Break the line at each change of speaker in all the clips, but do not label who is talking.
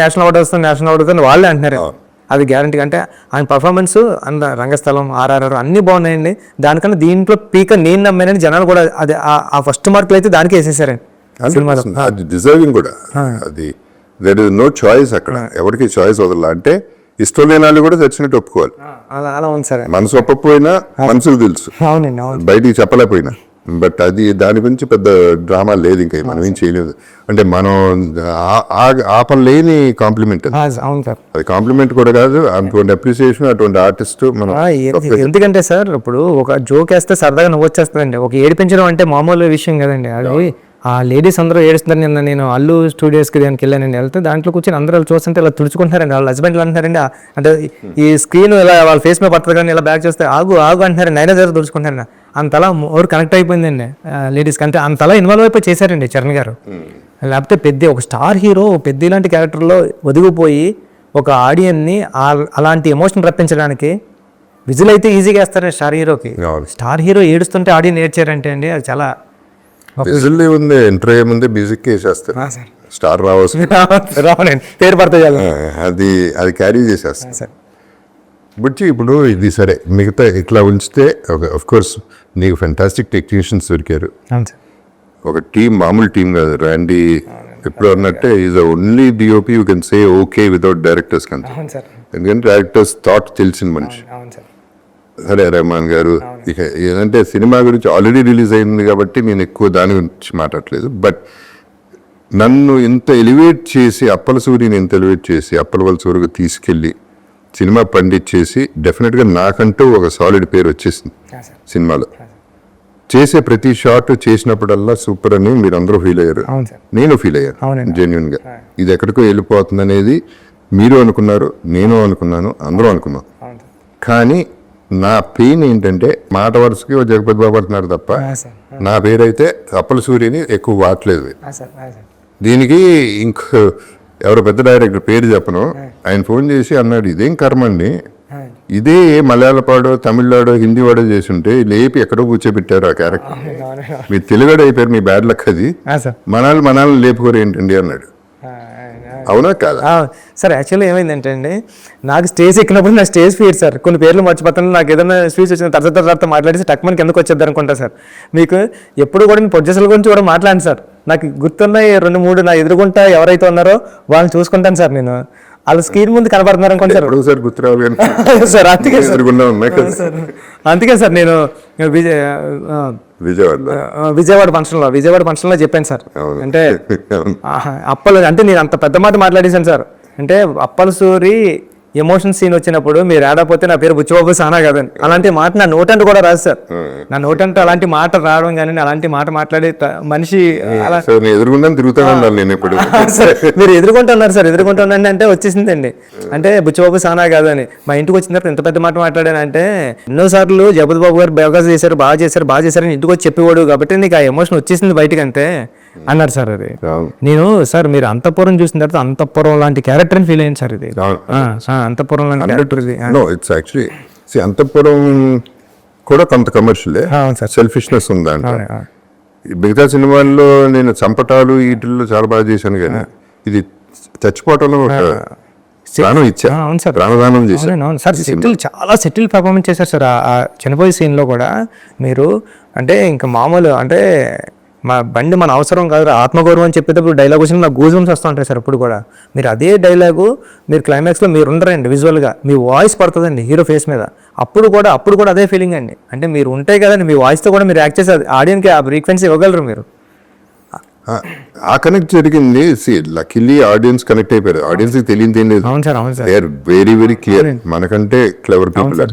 National award వస్తుంది national award వస్తుంది వాళ్ళే అంటున్నారు. అది గ్యారంటీ. అంటే ఆయన పర్ఫార్మెన్స్ అంత రంగస్థలం RRR అన్నీ బాగున్నాయండి. దానికన్నా దీంట్లో పీక నేను నమ్మానని జనాలు కూడా అది ఆ ఫస్ట్ మార్కులు అయితే దానికే వేసేసారండి సినిమాలో.
అది డిజర్వింగ్ కూడా. అది దెర్ ఇస్ నో చాయిస్ అక్కడ, ఎవరికి చాయిస్ వదల. అంటే ఇష్టం లేని వాళ్ళు కూడా చచ్చినట్టు ఒప్పుకోవాలి.
అలా ఉంది సార్.
మనసు ఒప్పకపోయినా మనసుకు తెలుసు,
అవునండి అవును.
బయటికి చెప్పలేకపోయినా. బట్ అది దాని గురించి పెద్ద డ్రామా లేదు, ఇంకా మనం ఏం చేయలేదు. అంటే మనం ఆపలేని కాంప్లిమెంట్.
అవును సార్.
అది కాంప్లిమెంట్ కూడా కాదు, అటువంటి అప్రిసియేషన్, అటువంటి ఆర్టిస్ట్ మనం.
ఎందుకంటే సార్ ఇప్పుడు ఒక జోక్ వేస్తే సరదాగా నవ్వు వచ్చేస్తుందండి. ఒక ఏడిపించడం అంటే మామూలు విషయం కదండి. అది ఆ లేడీస్ అందరూ ఏడుస్తున్నారు. నిన్న నేను అల్లు స్టూడియోస్కి దానికి వెళ్ళానండి. వెళ్తే దాంట్లో కూర్చొని అందరూ చూస్తుంటే ఇలా తుడుచుకుంటారండి. వాళ్ళ హస్బెండ్లు అంటున్నారండి, అంటే ఈ స్క్రీన్ ఇలా వాళ్ళ ఫేస్ మీద పడుతుంది కానీ ఇలా బ్యాక్ చేస్తే ఆగు ఆగు అంటున్నారండి. అయినా దగ్గర తుడుచుకుంటారండి. అంతలా ఓవర్ కనెక్ట్ అయిపోయిందండి లేడీస్కి. అంటే అంతలా ఇన్వాల్వ్ అయిపోయి చేశారండి చరణ్ గారు. లేకపోతే ఒక స్టార్ హీరో పెద్ద ఇలాంటి క్యారెక్టర్లో ఒదిగిపోయి ఒక ఆడియన్ని అలాంటి ఎమోషన్ రప్పించడానికి విజిల్ అయితే ఈజీగా వేస్తారండి స్టార్ హీరోకి. స్టార్ హీరో ఏడుస్తుంటే ఆడియన్ ఏడ్చారంటే అండి అది చాలా
విజిల్ ఉంది. ఎంటర్ అయ్యే ముందే మ్యూజిక్ వేసేస్తారు, స్టార్ రావాల్సింది
పేరు పడితే
అది క్యారీ చేసేస్తారు. బట్ ఇప్పుడు ఇది సరే, మిగతా ఇట్లా ఉంచితే ఆఫ్ కోర్స్ నీకు ఫెంటాస్టిక్ టెక్నీషియన్స్ దొరికారు. ఒక టీం, మామూలు టీం కాదు. ర్యాండీ ఎప్పుడు అన్నట్టే is only DOP you can say okay without directors కంటే. ఎందుకంటే డైరెక్టర్స్ థాట్ తెలిసిన మనిషి. సరే రెహమాన్ గారు, ఇక ఏదంటే సినిమా గురించి ఆల్రెడీ రిలీజ్ అయింది కాబట్టి నేను ఎక్కువ దాని గురించి మాట్లాడలేదు. బట్ నన్ను ఇంత ఎలివేట్ చేసి, అప్పల సూరిని ఇంత ఎలివేట్ చేసి అప్పలవలస వరకు తీసుకెళ్ళి సినిమా పండించేసి డెఫినెట్గా నాకంటూ ఒక సాలిడ్ పేరు వచ్చేసింది సినిమాలో. చేసే ప్రతి షాట్ చేసినప్పుడల్లా సూపర్ అని మీరు అందరూ ఫీల్ అయ్యారు, నేను ఫీల్ అయ్యాను జెన్యున్గా. ఇది ఎక్కడికో వెళ్ళిపోతుంది అనేది మీరు అనుకున్నారు, నేను అనుకున్నాను, అందరూ అనుకున్నాం. కానీ నా పెయిన్ ఏంటంటే మాట వరుసకి జగపతి బాబు అంటున్నారు తప్ప నా పేరైతే అప్పల సూర్యని ఎక్కువ వాడలేదు. దీనికి ఇంకో ఎవరో పెద్ద డైరెక్టర్ పేరు చెప్పను, ఆయన ఫోన్ చేసి అన్నాడు, ఇదేం కర్మ అండి, ఇదే మలయాళపాడో తమిళనాడో హిందీ వాడో చేసి ఉంటే లేపి ఎక్కడో కూర్చోబెట్టారు ఆ క్యారెక్టర్. మీరు తెలుగుడు అయిపోయారు, మీ బ్యాడ్ లక్ అది, మనల్ని లేపుకోరు ఏంటండి అన్నాడు. అవునా కాదా
సార్? యాక్చువల్లీ ఏమైందంటే అండి, నాకు స్టేజ్ ఎక్కినప్పుడు నా స్టేజ్ ఫీడ్ సార్, కొన్ని పేర్లు మర్చిపోతాను. నాకు ఏదైనా స్పీచ్ వచ్చిన తర్వాత మాట్లాడేసి టక్మన్కి ఎందుకు వచ్చేద్దాం అనుకుంటా సార్. మీకు ఎప్పుడు కూడా నేను ప్రొడ్యూసర్ల గురించి కూడా మాట్లాడాను సార్. నాకు గుర్తున్నాయి 2-3 నా ఎదురుగుంటా ఎవరైతే ఉన్నారో వాళ్ళని చూసుకుంటాను సార్. నేను వాళ్ళ స్క్రీన్ ముందు కనబడుతున్నారు అనుకోండి సార్, గుర్తురావు సార్. అందుకే సార్ నేను విజయవాడ ఫంక్షన్లో చెప్పాను సార్. అంటే అప్పలు అంటే నేను అంత పెద్ద మాట మాట్లాడేశాను సార్. అంటే అప్పల సూరి ఎమోషన్ సీన్ వచ్చినప్పుడు మీరు ఆడపోతే నా పేరు బుచ్చిబాబు సానా కదండి, అలాంటి మాట నా నోటంటూ కూడా రాదు సార్. నా నోటంటూ అలాంటి మాట రావడం కానీ అలాంటి మాట మాట్లాడే మనిషి అలా మీరు ఎదుర్కొంటున్నారు సార్. ఎదుర్కొంటున్నాను అంటే వచ్చేసిందండి. అంటే బుచ్చిబాబు సానా కాదని మా ఇంటికి వచ్చిన తర్వాత ఎంత పెద్ద మాట మాట్లాడానంటే, ఎన్నోసార్లు జగపతి బాబు గారు బాగా చేశారని ఇంటికి వచ్చి చెప్పేవాడు కాబట్టి నీకు ఆ ఎమోషన్ వచ్చేసింది బయటకు అంతే అన్నారు సార్. అది నేను సార్ మీరు అంతఃపురం చూసిన తర్వాత అంతఃపురం లాంటి క్యారెక్టర్ అని ఫీల్ అయ్యింది సార్. ఇది అంతఃపురం లాంటి క్యారెక్టర్. ఇది
ఇట్స్ యాక్చువల్లీ అంతఃపురం కూడా కొంత కమర్షియల్ సెల్ఫిష్నెస్ ఉందంట. మిగతా సినిమాల్లో నేను చంపటాలు వీటిల్లో చాలా బాగా చేశాను, కానీ ఇది చచ్చిపోవటంలో ప్రాణం ఇచ్చా. అవును సార్, ప్రాణదానం చేశాను
సార్. చాలా సెటిల్ పర్ఫార్మెన్స్ చేశారు సార్ ఆ చనిపోయే సీన్లో కూడా. మీరు అంటే ఇంకా మామూలు అంటే మా బండి మన అవసరం కాదు ఆత్మగౌరవం అని చెప్పేటప్పుడు డైలాగ్ వచ్చిన నాకు గూజుమ్స్ వస్తూ ఉంటాయి సార్. అప్పుడు కూడా మీరు అదే డైలాగు మీరు క్లైమాక్స్లో మీరు ఉండరండి, విజువల్గా మీ వాయిస్ పడుతుందండి హీరో ఫేస్ మీద. అప్పుడు కూడా అదే ఫీలింగ్ అండి. అంటే మీరు ఉంటాయి కదండి, మీ వాయిస్తో కూడా మీరు యాక్ట్ చేసి ఆడియన్కి ఆ ఫ్రీక్వెన్సీ ఇవ్వగలరు మీరు.
ఆ కనెక్ట్ జరిగింది. లక్కీలీ ఆడియన్స్ కనెక్ట్ అయిపోయారు. ఆడియన్స్కి తెలియదు ఏం లేదు.
అవును సార్, అవును sir.
They are very very clear, మనకంటే క్లెవర్ పీపుల్.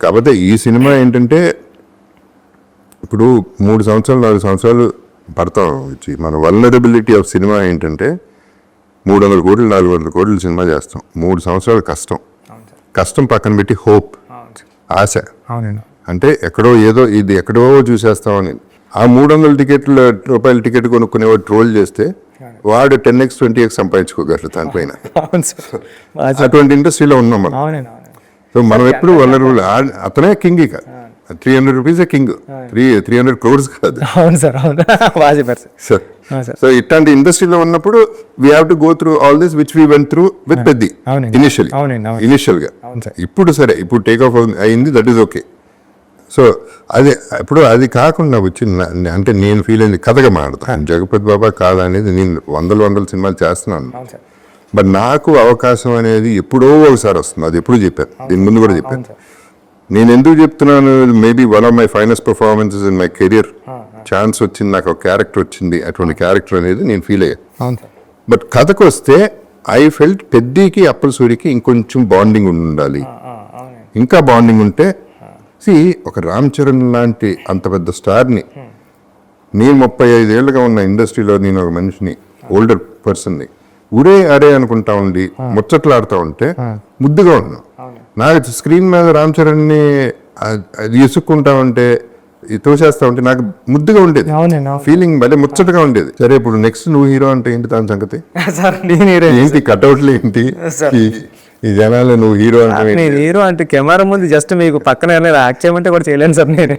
కాకపోతే ఈ సినిమా ఏంటంటే ఇప్పుడు 3 సంవత్సరాలు 4 సంవత్సరాలు పడతాం వచ్చి మన వల్నరబిలిటీ ఆఫ్ సినిమా ఏంటంటే 300 కోట్లు 400 కోట్లు సినిమా చేస్తాం. 3 సంవత్సరాలు కష్టం పక్కన పెట్టి హోప్, ఆశ. అంటే ఎక్కడో ఏదో ఇది ఎక్కడో చూసేస్తామని ఆ 300 రూపాయల టికెట్ కొనుక్కునేవాడు ట్రోల్ చేస్తే వాడు 10x 20x సంపాదించుకోగలరు దానిపైన. అటువంటి ఇండస్ట్రీలో ఉన్నాం మనం. సో మనం ఎప్పుడు వల్నరబుల్. అతనే కింగ్. ఇక 300 రూపీసే కింగ్, 300 crores కాదు.
అవును సార్, అవును బాగా చెప్పారు సార్. sir.
సో ఇట్లాంటి ఇండస్ట్రీలో ఉన్నప్పుడు we have to go through all this which we went through with Peddi
అవునండి.
ఇనిషియల్
అవునండి, అవును.
ఇనిషియల్ గా.
అవును సార్.
ఇప్పుడు సరే, ఇప్పుడు టేక్ ఆఫ్ అయింది, దట్ ఈస్ ఓకే. సో అదే ఇప్పుడు అది కాకుండా వచ్చి అంటే నేను ఫీల్ అయింది కథగా మాడతాను. జగపతి బాబా కాదా అనేది నేను వందల సినిమాలు చేస్తున్నాను.
అవును సార్.
బట్ నాకు అవకాశం అనేది ఎప్పుడో ఒకసారి వస్తుంది. అది ఎప్పుడు చెప్పాను, దీని ముందు కూడా చెప్పాను. నేను ఎందుకు చెప్తున్నాను, maybe one of my finest performances in my career. Chance వచ్చింది, నాకు ఒక క్యారెక్టర్ వచ్చింది, అటువంటి క్యారెక్టర్ అనేది నేను ఫీల్ అయ్యాను.
అవును సార్.
బట్ కథకు వస్తే ఐ ఫెల్ట్ పెద్దికి అప్పల సూరికి ఇంకొంచెం బాండింగ్ ఉండాలి. ఇంకా బాండింగ్ ఉంటే ఒక రామ్ చరణ్ లాంటి అంత పెద్ద స్టార్ని, నేను 35 ఏళ్ళుగా ఉన్న ఇండస్ట్రీలో నేను ఒక మనిషిని, ఓల్డర్ పర్సన్ని ఉరే అరే అనుకుంటా ఉండి ముచ్చట్లాడుతూ ఉంటే ముద్దుగా ఉన్నాను. నాకు స్క్రీన్ మీద రామ్ చరణ్ని ఇసుక్కుంటా ఉంటే, తోసేస్తా ఉంటే నాకు ముద్దుగా ఉండేది, ఫీలింగ్ భలే ముచ్చటగా ఉండేది. సరే ఇప్పుడు నెక్స్ట్ నువ్వు హీరో అంటే ఏంటి దాని సంగతి? ఏంటి కట్అవుట్లు ఏంటి, ఈ జనాలు నువ్వు హీరో అంటే?
నేను హీరో అంటే కెమెరా ముందు జస్ట్ మీకు పక్కన యాక్ట్ చేయమంటే కూడా చేయలేను సార్ నేను.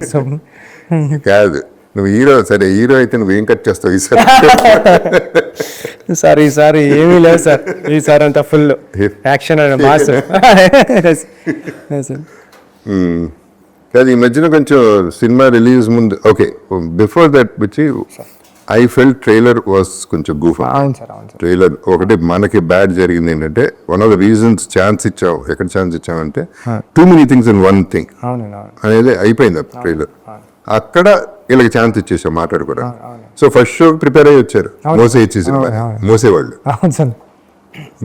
కాదు, నువ్వు హీరో, సరే హీరో అయితే నువ్వేం కట్ చేస్తావు ఈసారి?
సార్ ఈసారి ఏమీ లేదు సార్, ఈసారి అంతా ఫుల్ యాక్షన్ అండ్ మాస్.
కాదు, ఈ మధ్యన కొంచెం సినిమా రిలీజ్ ముందు, ఓకే బిఫోర్ దట్ వచ్చి ఐ ఫెల్ట్ ట్రైలర్ వాస్ కొంచెం గూఫ్. ట్రైలర్ ఒకటి మనకి బ్యాడ్ జరిగింది ఏంటంటే, one of the reasons chance ఇచ్చావు, ఎక్కడ ఛాన్స్ ఇచ్చామంటే too many things in one thing అనేది అయిపోయింది ట్రైలర్. అక్కడ వీళ్ళకి ఛాన్స్ ఇచ్చేసాం మాట్లాడుకోవడానికి. సో ఫస్ట్ షో ప్రిపేర్ అయ్యి వచ్చారు, మోసేవాళ్ళు,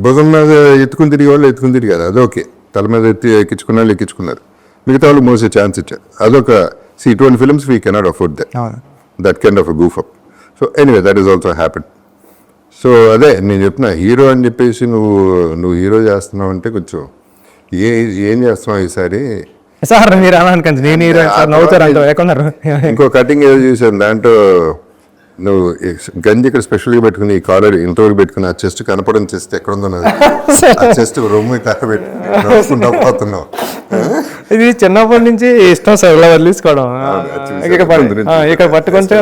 భుజం మీద ఎత్తుకుని తిరిగే వాళ్ళు ఎత్తుకుని తిరిగారు, అదొకే. తల మీద ఎక్కించుకున్న వాళ్ళు ఎక్కించుకున్నారు, మిగతా వాళ్ళు మోసే ఛాన్స్ ఇచ్చారు. అదొక ఇటువంటి films we cannot afford that kind of a goof up. So anyway that is also happen. So అదే నేను చెప్తున్నా, హీరో అని చెప్పేసి నువ్వు హీరో చేస్తున్నావు అంటే కొంచెం ఏం చేస్తున్నావు ఈసారి
సార్? మీరు అలా అనుకోండి, నేను హీరో నవ్వుతారు.
ఇంకో కటింగ్ ఏదో చూసాను, దాంట్లో నువ్వు గంజి ఇక్కడ స్పెషల్గా పెట్టుకుని ఈ కాలర్ ఇంతవరకు పెట్టుకుని ఆ చెస్ట్ కనపడం చెస్ట్ ఎక్కడ ఉందో చెస్ట్ రొమ్ము కట్టబెట్టుకుంటా పోతున్నావు.
ఇది చిన్నప్పటి నుంచి ఇష్టం సార్, ఇలా వదిలేసుకోవడం. ఇక్కడ పట్టుకుంటే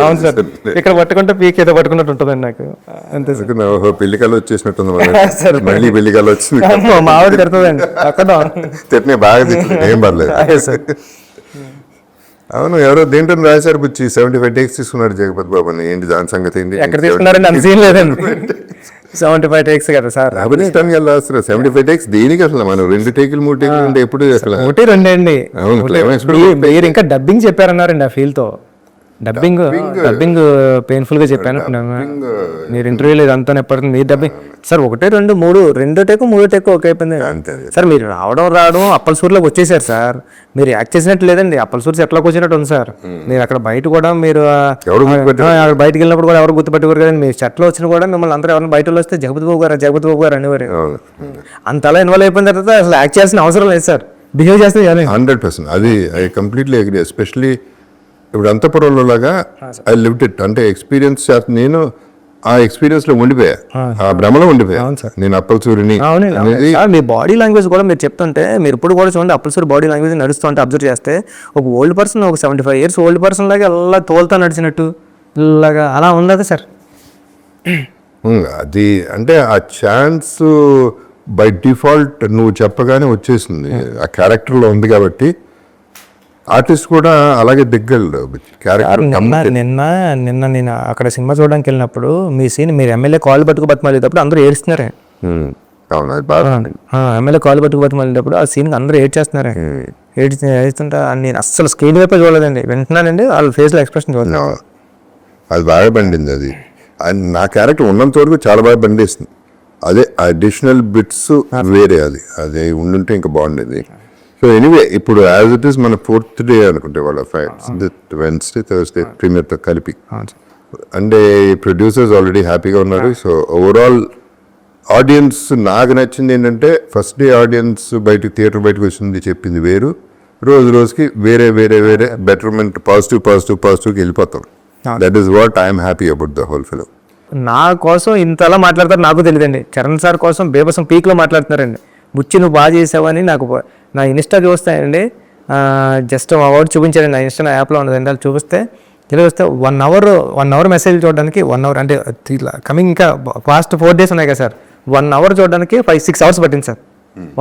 అవును సార్, ఇక్కడ పట్టుకుంటే పీక్ ఏదో పట్టుకున్నట్టు ఉంటుందండి నాకు, అంతే సార్.
పెళ్లికలు వచ్చేసినట్టుంది, మళ్ళీ పెళ్లికలు వచ్చింది.
మా ఆవిడ తిడుతుందండి అక్కడ,
తిట్టిన బాగా తిట్టిన, ఏం పర్లేదు. అవును, ఎవరో దేంట్లో రాశారు బుచ్చి 75 takes తీసుకున్నాడు జగపతి బాబు అని. ఏంటి దాని సంగతి ఏంటి?
ఎక్కడ తీసుకున్నారండి? అంత సీన్ లేదండి. 75 takes కదా సార్,
అభినిష్టానికి వెళ్ళాల్సిన 75 takes దేనికి? అసలు మనం 2 టేకులు 3 టేకులు అంటే ఎప్పుడు అసలు
1-2 అండి. మీరు ఇంకా డబ్బింగ్ చెప్పారన్నారండి ఆ ఫీల్ తో. డబ్బింగ్ పెయిన్ఫుల్ గా చెప్పాను. మీరు ఇంటర్వ్యూలో ఇదంతా ఎప్పటికీ మీరు డబ్బింగ్ సార్ 1-2-3 టేకు 3 టేకు ఓకే అయిపోయింది సార్. మీరు రావడం అప్పలసూరులోకి వచ్చేసారు సార్. మీరు యాక్ట్ చేసినట్టు లేదండి, అప్పలసూరు సెట్లోకి వచ్చినట్టు ఉంది సార్. మీరు అక్కడ బయట కూడా మీరు అక్కడ బయటకు వెళ్ళినప్పుడు కూడా ఎవరు గుర్తుపెట్టుకోరు కదండి. మీరు సెట్లో వచ్చిన కూడా మిమ్మల్ని అందరూ ఎవరైనా బయట వస్తే జగపతి బాబు గారు అనేవారు. అంతలా ఇన్వాల్వ్ అయిపోయిన తర్వాత అసలు యాక్ట్ చేయాల్సిన అవసరం లేదు సార్, బిహేవ్ చేస్తే
100%. అది ఐ కంప్లీట్లీ అగ్రీ. ఎస్పెషలీ ఇప్పుడు అంతపురంలో లాగా ఐ లివ్డ్ ఇట్, అంటే ఎక్స్పీరియన్స్ నేను ఆ ఎక్స్పీరియన్స్ లో ఉండిపోయా, ఆ భ్రమలో ఉండిపోయా నేను అప్పలసూరిని.
మీ బాడీ లాంగ్వేజ్ కూడా మీరు చెప్తుంటే, మీరు ఇప్పుడు కూడా చూడండి అప్పలసూరి బాడీ లాంగ్వేజ్ నడుస్తుంటే అబ్జర్వ్ చేస్తే, ఒక ఓల్డ్ పర్సన్, ఒక 75 years ఓల్డ్ పర్సన్ లాగా అలా తోలుతా నడిచినట్టు ఇలాగా అలా ఉండదు సార్.
అది అంటే ఆ ఛాన్స్ బై డిఫాల్ట్ నువ్వు చెప్పగానే వచ్చేసింది, ఆ క్యారెక్టర్లో ఉంది కాబట్టి ఆర్టిస్ట్ కూడా అలాగే దిగ్గలు క్యారెక్టర్.
నిన్న నేను అక్కడ సినిమా చూడడానికి వెళ్ళినప్పుడు మీ సీన్, మీరు ఎమ్మెల్యే కాల్ పట్టుకు బతిమాలేటప్పుడు అందరూ ఏడుస్తున్నారే. ఎమ్మెల్యే కాల్ పట్టుకు బతిమాలేటప్పుడు ఆ సీన్ అందరూ ఏడ్చేస్తున్నారే. ఏడుస్తుంటా నేను అస్సలు స్క్రీన్ వైపే చూడలేదండి, వింటున్నానండి వాళ్ళ ఫేస్ లో ఎక్స్ప్రెషన్ చూడలేదు.
అది బాగా పండింది. అది నా క్యారెక్టర్ ఉన్నంత వరకు చాలా బాగా పండిస్తుంది. అదే అడిషనల్ బిట్స్ వేరే, అది ఉండుంటే ఇంకా బాగుండేది. సో ఎనీవే ఇప్పుడు యాజ్ ఇట్ ఈస్ మన 4th day అనుకుంటే వాళ్ళ Wednesday, Thursday ప్రీమియర్తో కలిపి. అంటే ప్రొడ్యూసర్స్ ఆల్రెడీ హ్యాపీగా ఉన్నారు. సో ఓవరాల్ ఆడియన్స్ నాకు నచ్చింది ఏంటంటే, ఫస్ట్ డే ఆడియన్స్ థియేటర్ బయటకు వచ్చింది చెప్పింది వేరు, రోజుకి వేరే బెటర్మెంట్, పాజిటివ్కి వెళ్ళిపోతాం. That is what I'm happy about the whole film.
నా కోసం ఇంతలా మాట్లాడతారు నాకు తెలియదండి. చరణ్ సార్ కోసం బేబసం పీక్లో మాట్లాడుతున్నారండి. బుచ్చి నువ్వు బాగా చేసావని నాకు నా ఇన్స్టా చూస్తాయండి, జస్ట్ అవార్డు చూపించారండి. నా ఇన్స్టా యాప్లో ఉన్నదండి, వాళ్ళు చూపిస్తే ఇలా వస్తే 1 అవర్ మెసేజ్ చూడడానికి 1 అవర్ అంటే ఇట్లా కమింగ్ ఇంకా ఫాస్ట్ 4 days ఉన్నాయి కదా సార్, 1 అవర్ చూడడానికి 5-6 hours పట్టింది సార్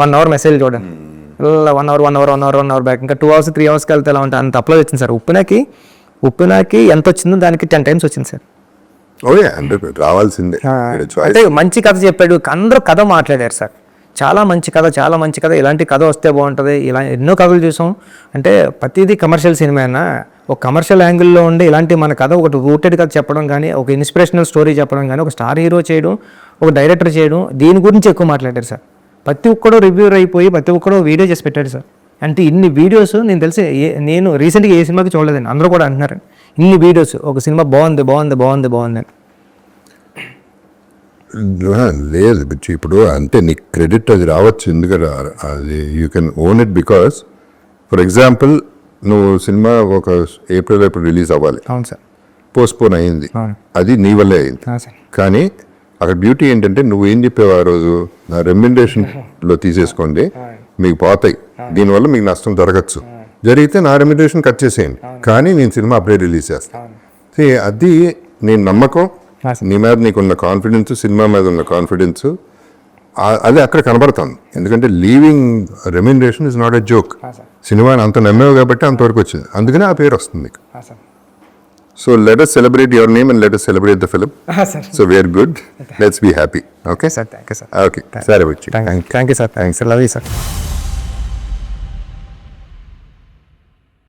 1 అవర్ మెసేజ్ చూడడానికి. ఇలా 1 అవర్ బ్యాక్ ఇంకా 2 hours 3 hours వెళ్తే ఎలా ఉంటుంది అంత అప్లోడ్ వచ్చింది సార్. ఉప్పినాకి ఎంత వచ్చిందో దానికి 10 times వచ్చింది సార్.
ఓకే అంటే రావాల్సిందే.
అంటే మంచి కథ చెప్పాడు, అందరూ కథ మాట్లాడారు సార్. చాలా మంచి కథ, ఇలాంటి కథ వస్తే బాగుంటుంది. ఇలా ఎన్నో కథలు చూసాం. అంటే ప్రతిదీ కమర్షియల్ సినిమా అయినా ఒక కమర్షియల్ యాంగిల్లో ఉండి ఇలాంటి మన కథ ఒకటి రూటెడ్ కథ చెప్పడం కానీ, ఒక ఇన్స్పిరేషనల్ స్టోరీ చెప్పడం కానీ, ఒక స్టార్ హీరో చేయడం, ఒక డైరెక్టర్ చేయడం, దీని గురించి ఎక్కువ మాట్లాడారు సార్. ప్రతి ఒక్కడో రివ్యూర్ అయిపోయి ప్రతి ఒక్కడో వీడియో చేసి పెట్టాడు సార్. అంటే ఇన్ని వీడియోస్ నేను తెలిసి నేను రీసెంట్గా ఏ సినిమాకి చూడలేదండి, అందరూ కూడా అంటున్నారు ఇన్ని వీడియోస్ ఒక సినిమా బాగుంది అని.
లేదు బిచ్చు, ఇప్పుడు అంటే నీకు క్రెడిట్ అది రావచ్చు, ఎందుకంటే అది you can own it because for example నువ్వు సినిమా ఒక ఏప్రిల్ రిలీజ్ అవ్వాలి,
అవును సార్,
పోస్ట్పోన్ అయింది,
అవును.
అది నీ వల్లే అయింది.
సార్
కానీ అక్కడ బ్యూటీ ఏంటంటే నువ్వు ఏం చెప్పావు ఆ రోజు, నా రెమ్యునరేషన్లో తీసేసుకోండి మీకు పోతాయి, దీనివల్ల మీకు నష్టం జరగచ్చు, జరిగితే నా రెమ్యునరేషన్ కట్ చేసేయండి, కానీ నేను సినిమా అప్పుడే రిలీజ్ చేస్తాను. అది నేను నమ్మకం, నీ మీద నీకున్న కాన్ఫిడెన్స్, సినిమా మీద ఉన్న కాన్ఫిడెన్స్, అది అక్కడ కనబడుతుంది. ఎందుకంటే leaving remuneration is not a joke. సినిమాని అంత నమ్మేవు కాబట్టి అంతవరకు వచ్చింది, అందుకనే ఆ పేరు వస్తుంది మీకు. So let us celebrate your name and let us celebrate the film. So we are good. Let's be happy. Okay?
Sir, thank you, sir.
Okay. Sorry, Bachchi.
Thank you, sir. Thanks. I love you, sir.